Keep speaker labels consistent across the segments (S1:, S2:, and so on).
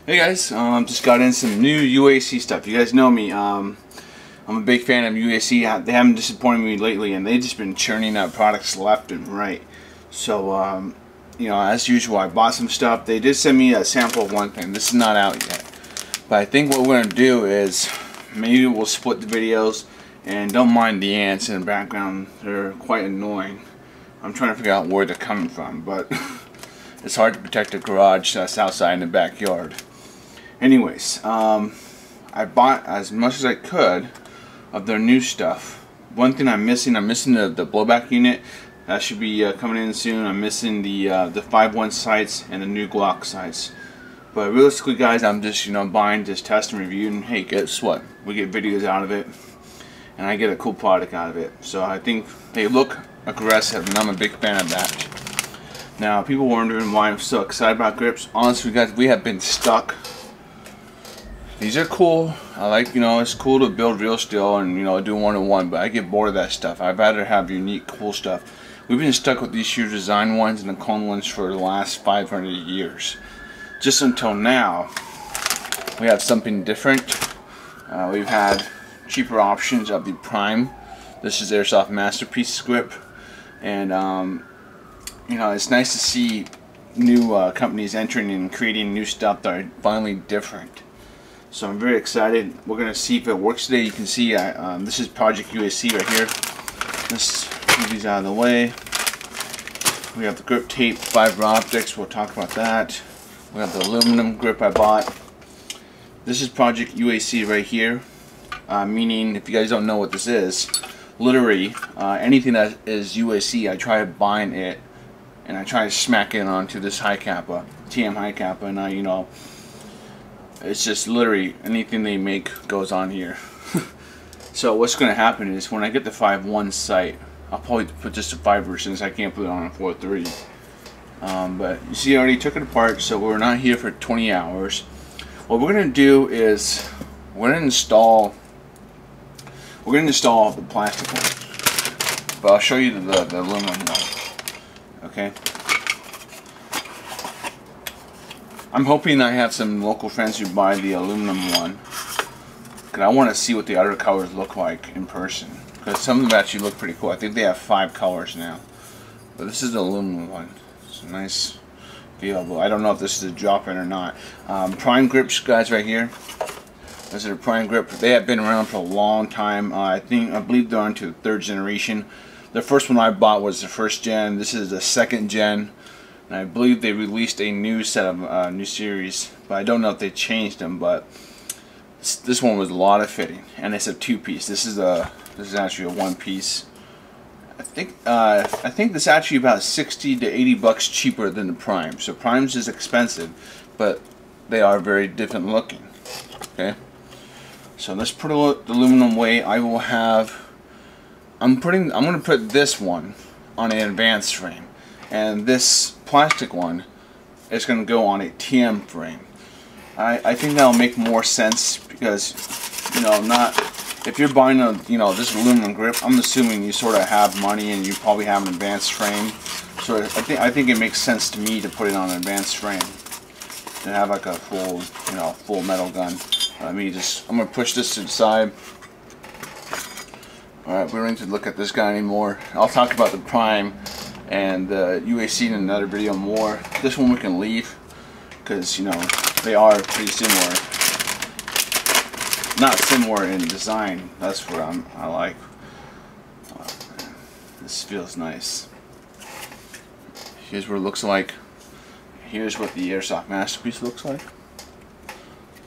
S1: Hey guys, just got in some new UAC stuff. You guys know me. I'm a big fan of UAC. They haven't disappointed me lately, and they've just been churning out products left and right. So, you know, as usual, I bought some stuff. They did send me a sample of one thing. This is not out yet, but I think what we're gonna do is maybe we'll split the videos. And don't mind the ants in the background; they're quite annoying. I'm trying to figure out where they're coming from, but it's hard to protect a garage that's outside in the backyard. Anyways, I bought as much as I could of their new stuff. One thing I'm missing the blowback unit. That should be coming in soon. I'm missing the 5.1 sights and the new Glock sights. But realistically, guys, I'm just buying, just test and review, and hey, guess what? We get videos out of it, and I get a cool product out of it. So I think they look aggressive, and I'm a big fan of that. Now, people wondering why I'm so excited about grips. Honestly, guys, we have been stuck. These are cool. I like, it's cool to build real steel and, do one-on-one, but I get bored of that stuff. I'd rather have unique, cool stuff. We've been stuck with these shoe design ones and the clone ones for the last 500 years. Just until now, we have something different. We've had cheaper options of the Prime. This is Airsoft Masterpiece grip. And, it's nice to see new companies entering and creating new stuff that are finally different. So I'm very excited. We're going to see if it works today. You can see this is Project UAC right here. Let's move these out of the way. We have the grip tape, FiberOptics. We'll talk about that. We have the aluminum grip I bought. This is Project UAC right here. Meaning, if you guys don't know what this is, literally anything that is UAC, I try buying it and I try to smack it onto this hi-capa, TM hi-capa, and it's just literally anything they make goes on here. So what's going to happen is when I get the 5.1 sight, I'll probably put just a 5er since I can't put it on a 4.3. But you see, I already took it apart, so we're not here for 20 hours. What we're going to do is we're going to install the plastic one, but I'll show you the aluminum one. Okay. I'm hoping I have some local friends who buy the aluminum one, because I want to see what the other colors look like in person, because some of them actually look pretty cool. I think they have 5 colors now, but this is the aluminum one. It's a nice feel. I don't know if this is a drop-in or not. Prime grips, guys, right here. This is a Prime grip. They have been around for a long time. I believe they're on to the 3rd generation. The first one I bought was the 1st gen. This is the 2nd gen. And I believe they released a new set of new series, but I don't know if they changed them. But this one was a lot of fitting, and it's a 2-piece. This is actually a 1-piece. I think this is actually about 60 to 80 bucks cheaper than the Prime. So Primes is expensive, but they are very different looking. Okay, so let's put the aluminum away. I'm going to put this one on an advanced frame, and this plastic one is going to go on a TM frame. I think that'll make more sense, because if you're buying this aluminum grip, I'm assuming you sort of have money and you probably have an advanced frame. So I think it makes sense to me to put it on an advanced frame and have like a full metal gun. I'm going to push this to the side. Alright, we don't need to look at this guy anymore. I'll talk about the Prime and the UAC in another video more. This one we can leave, because they are pretty similar. Not similar in design, that's what I like. This feels nice. Here's what it looks like. Here's what the Airsoft Masterpiece looks like.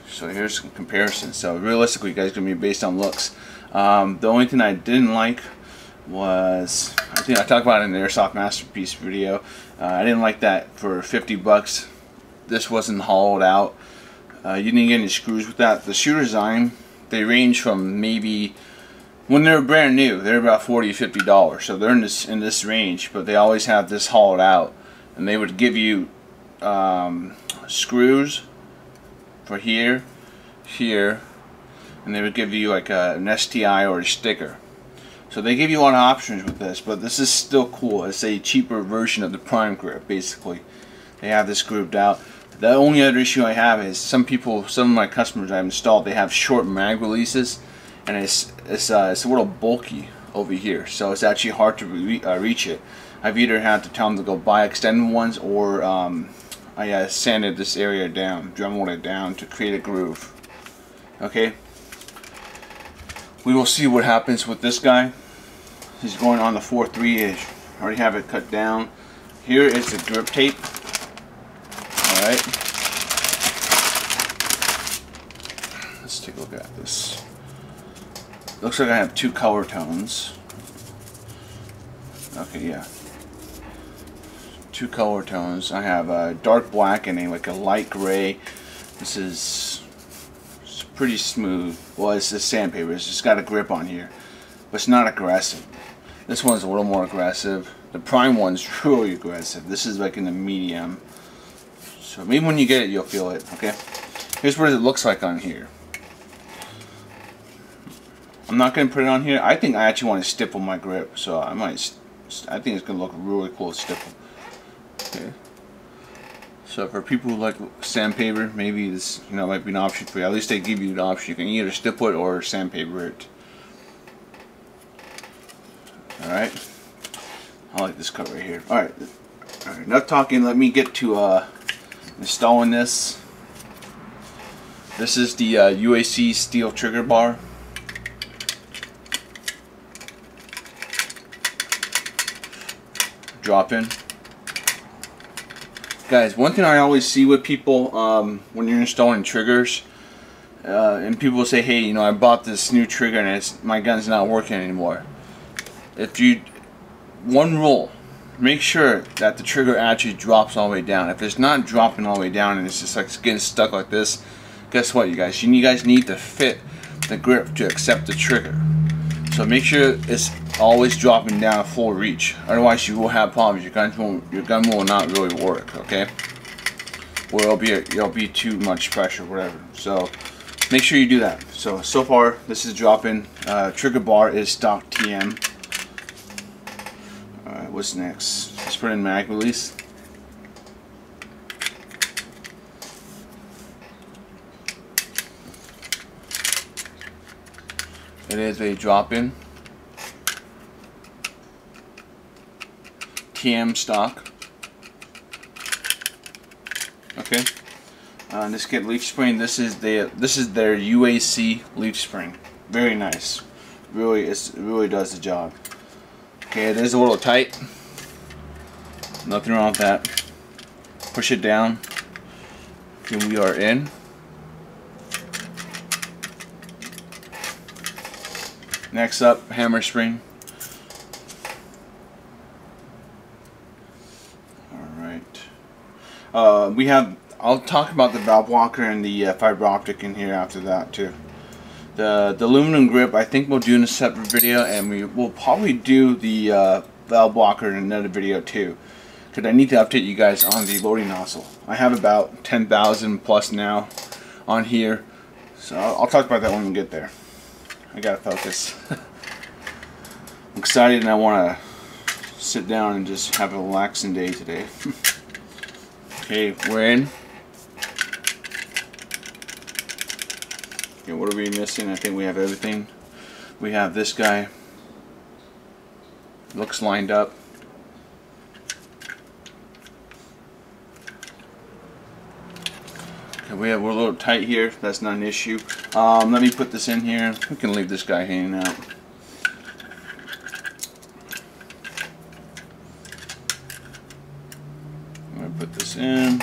S1: So here's some comparison. So realistically, you guys, gonna be based on looks. The only thing I didn't like was, I think I talked about it in the Airsoft Masterpiece video. I didn't like that for 50 bucks. This wasn't hollowed out. You didn't get any screws with that. The shoe design, they range from maybe, when they're brand new, they're about $40 to $50. So they're in this range, but they always have this hollowed out, and they would give you screws for here, and they would give you like an STI or a sticker. So they give you a lot of options with this, but this is still cool. It's a cheaper version of the Prime grip, basically. They have this grooved out. The only other issue I have is some of my customers I've installed, they have short mag releases, and it's a little bulky over here, so it's actually hard to reach it. I've either had to tell them to go buy extended ones, or I sanded this area down, dremelled it down to create a groove. Okay, we will see what happens with this guy. He's going on the 4.3 inch. I already have it cut down. Here is the grip tape. Alright, let's take a look at this. Looks like I have 2 color tones. Okay, yeah. 2 color tones. I have a dark black and like a light gray. This is pretty smooth. Well, it's just sandpaper. It's just got a grip on here, but it's not aggressive. This one's a little more aggressive. The prime one's really aggressive. This is like in the medium. So maybe when you get it, you'll feel it. Okay. Here's what it looks like on here. I'm not going to put it on here. I think I actually want to stipple my grip, so I think it's going to look really cool to stipple. Okay. So for people who like sandpaper, maybe this might be an option for you. At least they give you an option. You can either stipple it or sandpaper it. All right. I like this cut right here. All right. Enough talking. Let me get to installing this. This is the UAC steel trigger bar. Drop in. Guys, one thing I always see with people when you're installing triggers, and people say, hey, I bought this new trigger and my gun's not working anymore. One rule, make sure that the trigger actually drops all the way down. If it's not dropping all the way down and it's just like getting stuck like this, guess what, you guys need to fit the grip to accept the trigger. So make sure it's always dropping down a full reach. Otherwise, you will have problems. Your gun will not really work. Okay, or it'll be too much pressure, whatever. So make sure you do that. So far, this is dropping. Trigger bar is stock TM. All right, what's next? Let's put in mag release. It is a drop-in TM stock. Okay. This kit leaf spring. This is their UAC leaf spring. Very nice. It really does the job. Okay, it is a little tight. Nothing wrong with that. Push it down. Okay, we are in. Next up, hammer spring. Alright. I'll talk about the ValveBlocker and the FiberOptic in here after that too. The aluminum grip, I think we'll do in a separate video, and we will probably do the ValveBlocker in another video too, because I need to update you guys on the loading nozzle. I have about 10,000 plus now on here, so I'll talk about that when we get there. I gotta focus. I'm excited and I want to sit down and just have a relaxing day today. Okay, we're in. Okay, what are we missing? I think we have everything. We have this guy. Looks lined up. Okay, we're a little tight here. That's not an issue. Let me put this in here. We can leave this guy hanging out. I'm going to put this in.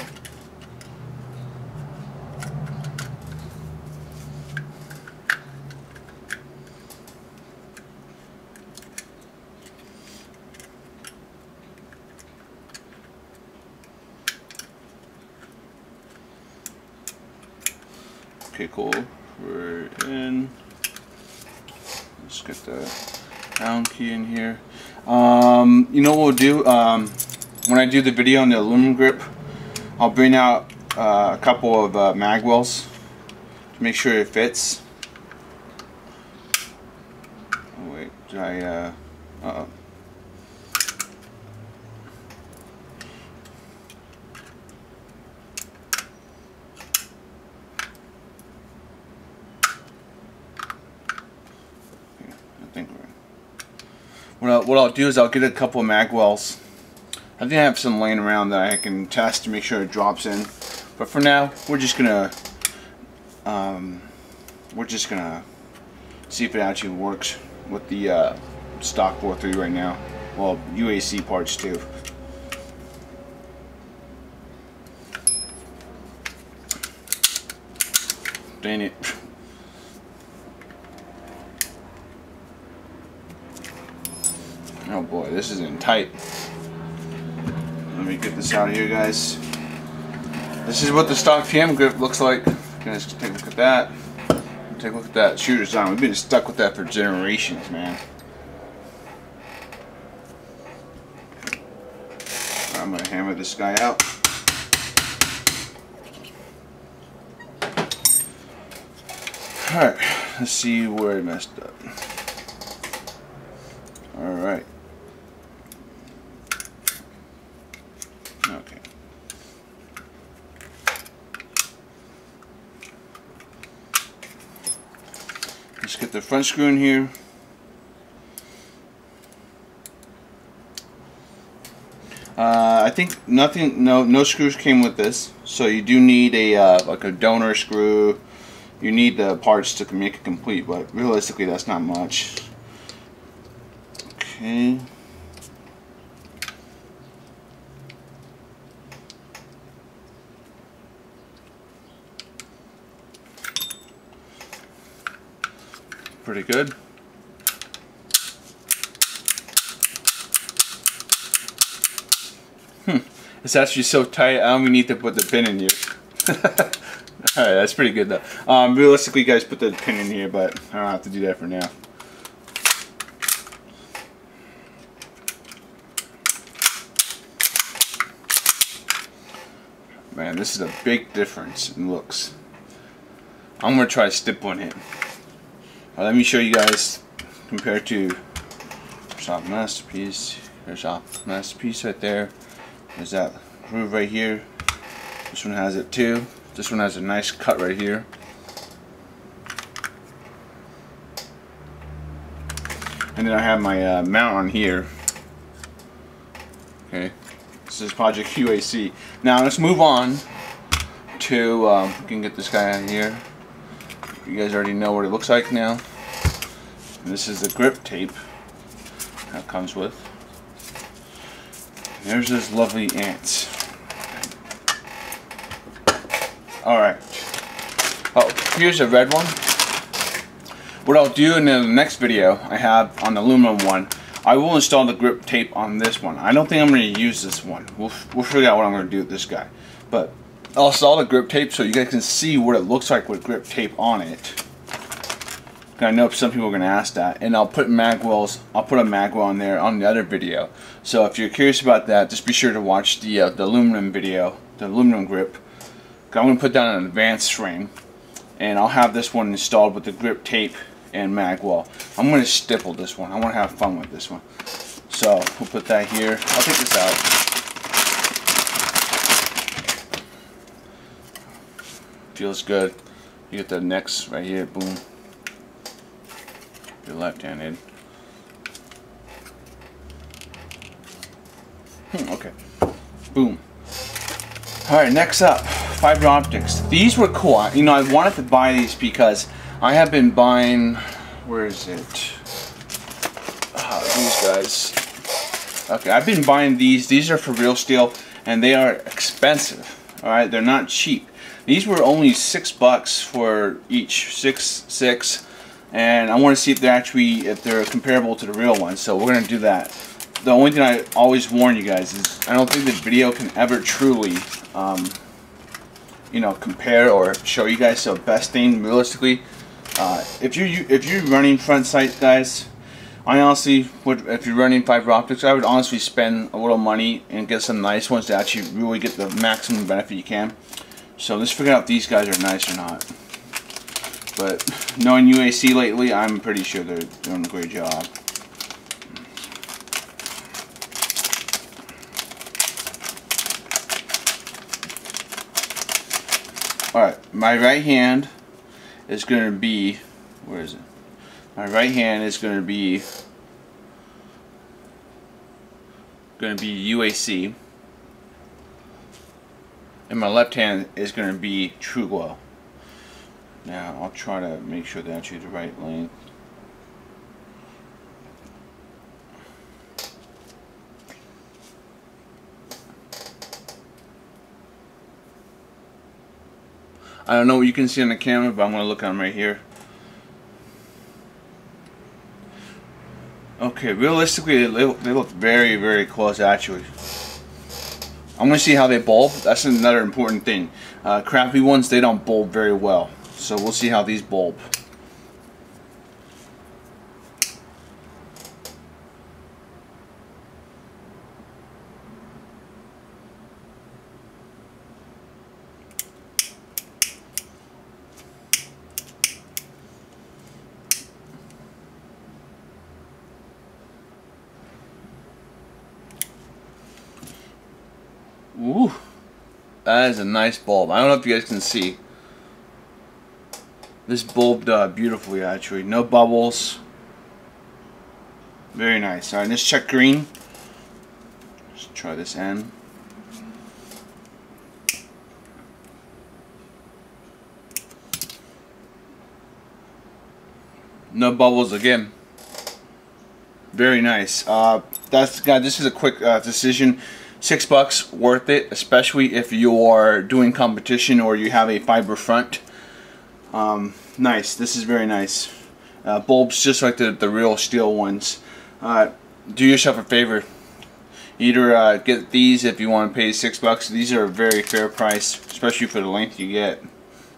S1: Okay, cool. We're in. Let's get the down key in here. You know what we'll do? When I do the video on the aluminum grip, I'll bring out a couple of mag wells to make sure it fits. Oh wait, did I? Uh-oh. what I'll do is I'll get a couple of mag wells. I think I have some laying around that I can test to make sure it drops in. But for now, we're just gonna see if it actually works with the stock 4.3 right now. Well, UAC parts too. Dang it. Oh boy, this is in tight. Let me get this out of here, guys. This is what the stock PM grip looks like. Guys, take a look at that. Take a look at that shooter's on. We've been stuck with that for generations, man. I'm gonna hammer this guy out. Alright, let's see where I messed up. Alright. Okay. Let's get the front screw in here. I think no screws came with this, so you do need a like a donor screw. You need the parts to make it complete, but realistically that's not much. Okay. Pretty good. It's actually so tight, I don't even need to put the pin in here. Alright, that's pretty good though. Realistically, guys, put the pin in here, but I don't have to do that for now. Man, this is a big difference in looks. I'm going to try stippling it. Let me show you guys compared to airsoft masterpiece. Airsoft masterpiece right there. There's that groove right here. This one has it too. This one has a nice cut right here. And then I have my mount on here. Okay, this is Project UAC. Now let's move on to, we can get this guy out of here. You guys already know what it looks like now. And this is the grip tape that comes with. There's those lovely ants. Alright. Oh, here's a red one. What I'll do in the next video I have on the aluminum one, I will install the grip tape on this one. I don't think I'm going to use this one. We'll figure out what I'm going to do with this guy. But I'll install the grip tape so you guys can see what it looks like with grip tape on it. I know some people are going to ask that. And I'll put mag wells. I'll put a mag well on there on the other video. So if you're curious about that, just be sure to watch the aluminum video, the aluminum grip. I'm going to put down an advanced frame. And I'll have this one installed with the grip tape and mag well. I'm going to stipple this one. I want to have fun with this one. So we'll put that here. I'll take this out. Feels good. You get the necks right here. Boom. You're left-handed. Okay. Boom. Alright, next up, fiber optics. These were cool. You know, I wanted to buy these because I have been buying, where is it? These guys. Okay, I've been buying these. These are for real steel, and they are expensive. Alright, they're not cheap. These were only $6 for each, six. And I want to see if they're comparable to the real ones. So we're gonna do that. The only thing I always warn you guys is I don't think this video can ever truly, you know, compare or show you guys. So best thing, realistically, if you're running front sight, guys, I honestly would. If you're running fiber optics, I would honestly spend a little money and get some nice ones to actually really get the maximum benefit you can. So let's figure out if these guys are nice or not. But knowing UAC lately, I'm pretty sure they're doing a great job. Alright, my right hand is going to be, where is it? My right hand is going to be going to be UAC, and my left hand is going to be True Glow. Now I'll try to make sure that I choose the right length. I don't know what you can see on the camera, but I'm going to look at them right here. Okay, realistically, they look very, very close actually. I'm going to see how they bulb. That's another important thing. Crappy ones, they don't bulb very well. So we'll see how these bulb. Ooh, that is a nice bulb. I don't know if you guys can see. This bulbed beautifully actually. No bubbles. Very nice. Alright, let's check green. Let's try this end. No bubbles again. Very nice. This is a quick decision. $6 worth it, especially if you are doing competition or you have a fiber front. Nice. This is very nice. Bulbs just like the real steel ones. Do yourself a favor. Either get these if you want to pay $6. These are a very fair price, especially for the length you get.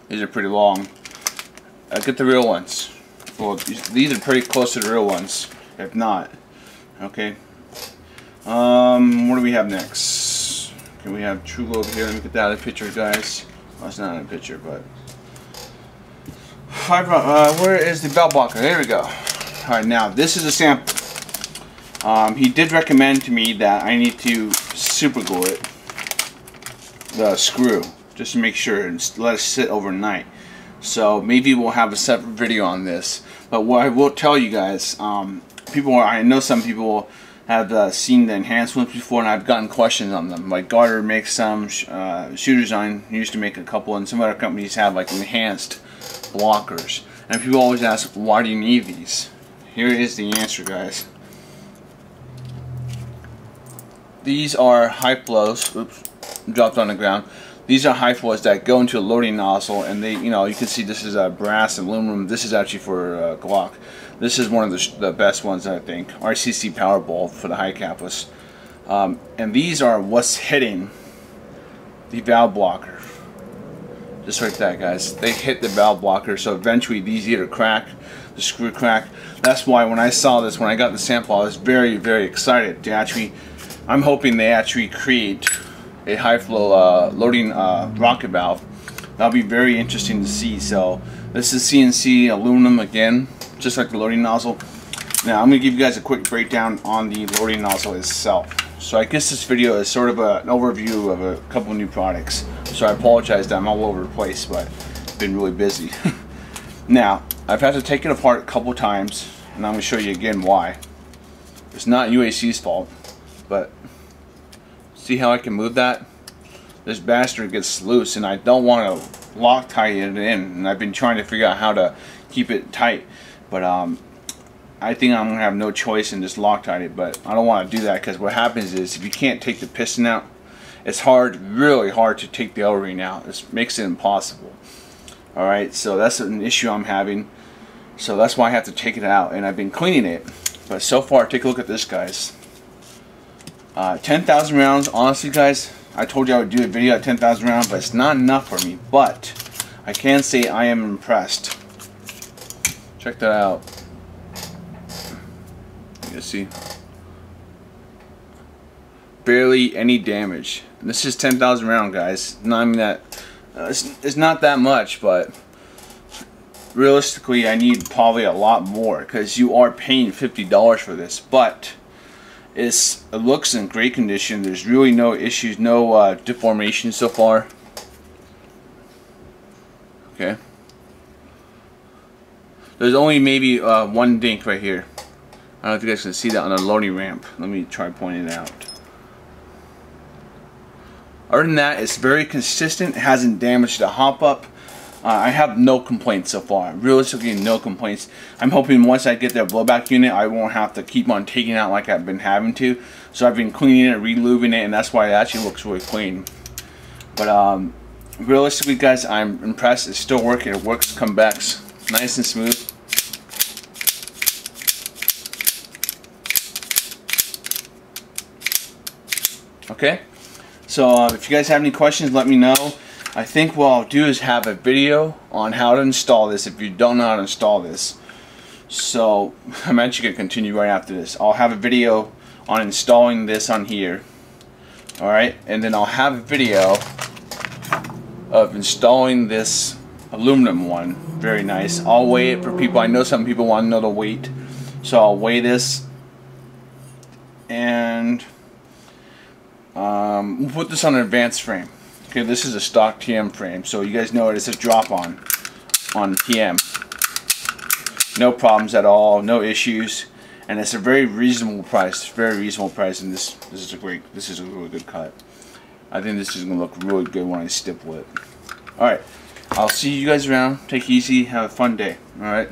S1: These are pretty long. Get the real ones. Well, these are pretty close to the real ones, if not. Okay. What do we have next? Okay, we have True Glow over here. Let me get that out of the picture, guys. Well, it's not in a picture, but where is the ValveBlocker? There we go. Alright, now this is a sample. He did recommend to me that I need to super glue it, the screw, just to make sure and let it sit overnight. So maybe we'll have a separate video on this. But what I will tell you guys, I know some people have seen the enhanced ones before, and I've gotten questions on them. Like Garter makes some, Shoe Design used to make a couple, and some other companies have like enhanced blockers. And people always ask, why do you need these? Here is the answer, guys. These are high flows. Oops, dropped on the ground. These are high flows that go into a loading nozzle, and they, you can see this is brass and aluminum. This is actually for Glock. This is one of the best ones, I think. RCC power bulb for the hi-capas. And these are what's hitting the ValveBlocker. Just like that, guys. They hit the ValveBlocker, so eventually these either crack, the screw crack. That's why when I saw this, when I got the sample, I was very, very excited to actually, I'm hoping they actually create a high flow loading rocket valve. That'll be very interesting to see. So this is CNC aluminum again, just like the loading nozzle. Now I'm going to give you guys a quick breakdown on the loading nozzle itself. So I guess this video is sort of an overview of a couple new products. So I apologize that I'm all over the place, but I've been really busy. Now I've had to take it apart a couple times, and I'm going to show you again why. It's not UAC's fault, but see how I can move that? This bastard gets loose, and I don't want to Loctite it in, and I've been trying to figure out how to keep it tight, but I think I'm gonna have no choice and just Loctite it. But I don't want to do that, because what happens is if you can't take the piston out, it's hard, really hard to take the O-ring out. It makes it impossible. Alright, so that's an issue I'm having, so that's why I have to take it out, and I've been cleaning it. But so far, take a look at this, guys. 10,000 rounds, honestly guys, I told you I would do a video at 10,000 rounds, but it's not enough for me. But I can say I am impressed. Check that out. You can see barely any damage. And this is 10,000 round, guys. No, I mean that it's not that much, but realistically I need probably a lot more, because you are paying $50 for this. But it looks in great condition. There's really no issues, no deformation so far. Okay. There's only maybe one dink right here. I don't know if you guys can see that on the loading ramp. Let me try pointing it out. Other than that, it's very consistent. It hasn't damaged the hop up. I have no complaints so far. Realistically, no complaints. I'm hoping once I get the blowback unit, I won't have to keep on taking it out like I've been having to. So I've been cleaning it, re-lubing it, and that's why it actually looks really clean. But realistically, guys, I'm impressed. It's still working. It works, comes back nice and smooth. Okay, so if you guys have any questions, let me know. I think what I'll do is have a video on how to install this if you don't know how to install this. So I'm actually going to continue right after this. I'll have a video on installing this on here. Alright, and then I'll have a video of installing this aluminum one. Very nice. I'll weigh it for people. I know some people want to know the weight. So I'll weigh this and we'll put this on an advanced frame. Okay, this is a stock TM frame, so you guys know it. It's a drop-on TM. No problems at all, no issues, and it's a very reasonable price. Very reasonable price, and this is a really good cut. I think this is gonna look really good when I stipple it. All right, I'll see you guys around. Take it easy. Have a fun day. All right.